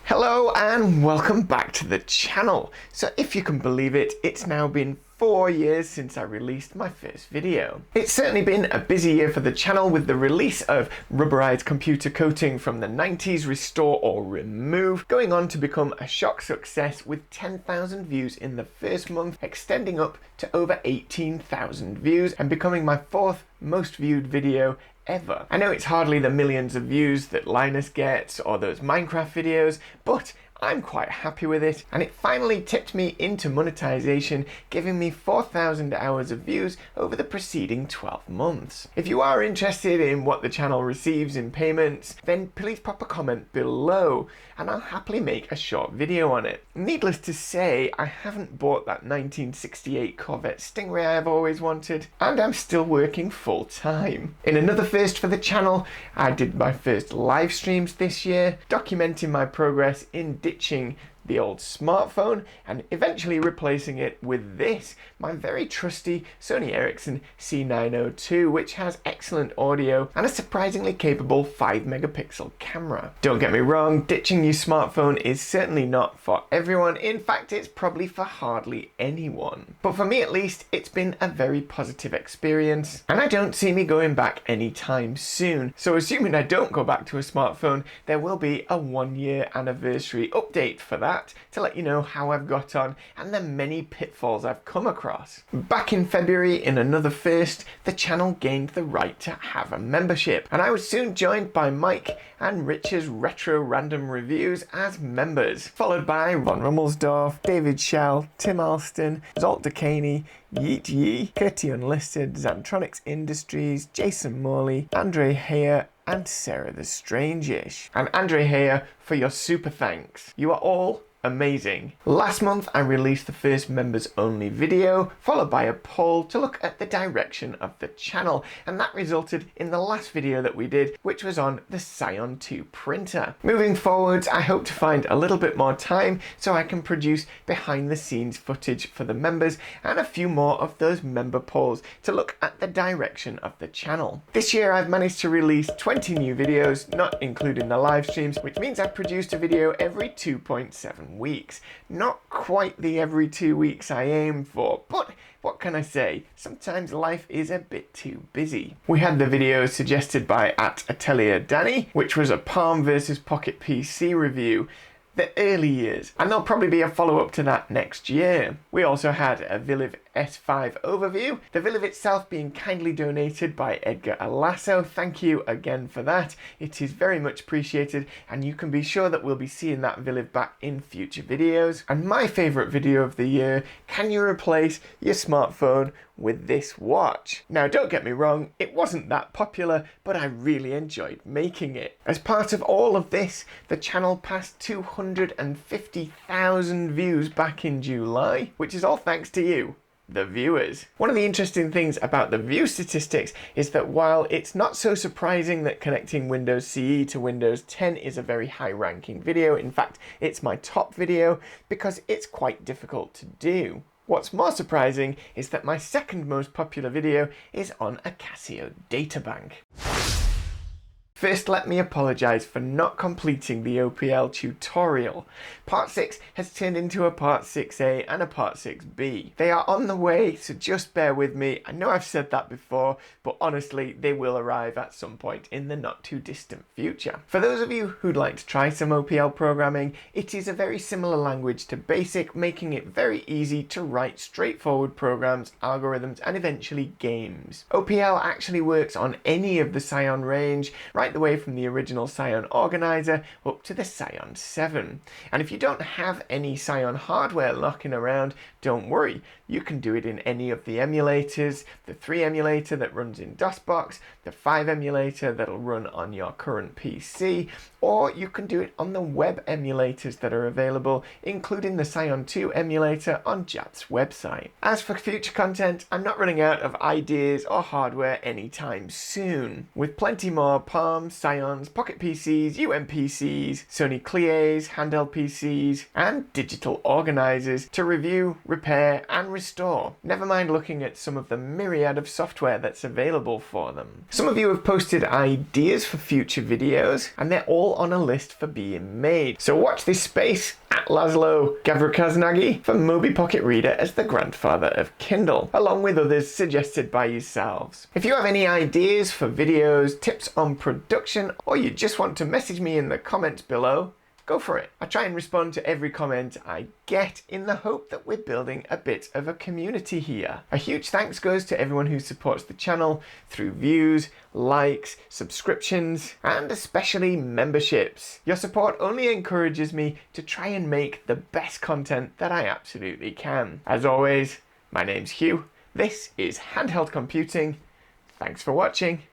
Hello and welcome back to the channel. So if you can believe it, it's now been 4 years since I released my first video. It's certainly been a busy year for the channel with the release of rubberized computer coating from the 90s Restore or Remove, going on to become a shock success with 10,000 views in the first month, extending up to over 18,000 views and becoming my 4th most viewed video ever. I know it's hardly the millions of views that Linus gets or those Minecraft videos, but I'm quite happy with it, and it finally tipped me into monetization, giving me 4,000 hours of views over the preceding 12 months. If you are interested in what the channel receives in payments, then please pop a comment below and I'll happily make a short video on it. Needless to say, I haven't bought that 1968 Corvette Stingray I've always wanted, and I'm still working full time. In another first for the channel, I did my first live streams this year, documenting my progress in ditching the old smartphone and eventually replacing it with this, my very trusty Sony Ericsson C902, which has excellent audio and a surprisingly capable 5-megapixel camera. Don't get me wrong, ditching your smartphone is certainly not for everyone. In fact, it's probably for hardly anyone. But for me at least, it's been a very positive experience and I don't see me going back anytime soon. So assuming I don't go back to a smartphone, there will be a 1-year anniversary update for that, to let you know how I've got on and the many pitfalls I've come across. Back in February, in another first, the channel gained the right to have a membership, and I was soon joined by Mike and Rich's Retro Random Reviews as members, followed by Von Rummelsdorf, David Schell, Tim Alston, Zolt Dekaney, Yeet Yee, Kirty Unlisted, Xantronics Industries, Jason Morley, Andre Heyer, and Sarah the Strangish. And Andre Heyer, for your super thanks. You are all amazing. Last month I released the first members only video, followed by a poll to look at the direction of the channel, and that resulted in the last video that we did, which was on the Scion 2 printer. Moving forwards, I hope to find a little bit more time so I can produce behind the scenes footage for the members and a few more of those member polls to look at the direction of the channel. This year I've managed to release 20 new videos, not including the live streams, which means I've produced a video every 2.7 weeks. Not quite the every 2 weeks I aim for, but what can I say? Sometimes life is a bit too busy. We had the video suggested by @Atelier_Danny, which was a Palm versus Pocket PC review, the early years, and there'll probably be a follow-up to that next year. We also had a Viliv S5 overview, the Viliv itself being kindly donated by Edgar Alasso. Thank you again for that. It is very much appreciated, and you can be sure that we'll be seeing that Viliv back in future videos. And my favourite video of the year, can you replace your smartphone with this watch? Now don't get me wrong, it wasn't that popular, but I really enjoyed making it. As part of all of this, the channel passed 250,000 views back in July, which is all thanks to you, the viewers. One of the interesting things about the view statistics is that while it's not so surprising that connecting Windows CE to Windows 10 is a very high ranking video, in fact it's my top video, because it's quite difficult to do. What's more surprising is that my second most popular video is on a Casio databank. First, let me apologise for not completing the OPL tutorial. Part 6 has turned into a Part 6A and a Part 6B. They are on the way, so just bear with me. I know I've said that before, but honestly, they will arrive at some point in the not too distant future. For those of you who'd like to try some OPL programming, it is a very similar language to BASIC, making it very easy to write straightforward programs, algorithms, and eventually games. OPL actually works on any of the Scion range, right the way from the original Scion Organizer up to the Scion 7. And if you don't have any Scion hardware knocking around, don't worry, you can do it in any of the emulators, the 3 emulator that runs in DOSBox, the 5 emulator that'll run on your current PC, or you can do it on the web emulators that are available, including the Scion 2 emulator on JAT's website. As for future content, I'm not running out of ideas or hardware anytime soon. With plenty more Palm ARM, Scions, Pocket PCs, UMPCs, Sony Cliés, handheld PCs, and digital organizers to review, repair, and restore. Never mind looking at some of the myriad of software that's available for them. Some of you have posted ideas for future videos, and they're all on a list for being made. So watch this space at Laszlo Gavrukaznagi for Mobi Pocket Reader as the grandfather of Kindle, along with others suggested by yourselves. If you have any ideas for videos, tips on production, or you just want to message me in the comments below, go for it. I try and respond to every comment I get in the hope that we're building a bit of a community here. A huge thanks goes to everyone who supports the channel through views, likes, subscriptions, and especially memberships. Your support only encourages me to try and make the best content that I absolutely can. As always, my name's Hugh. This is Handheld Computing. Thanks for watching.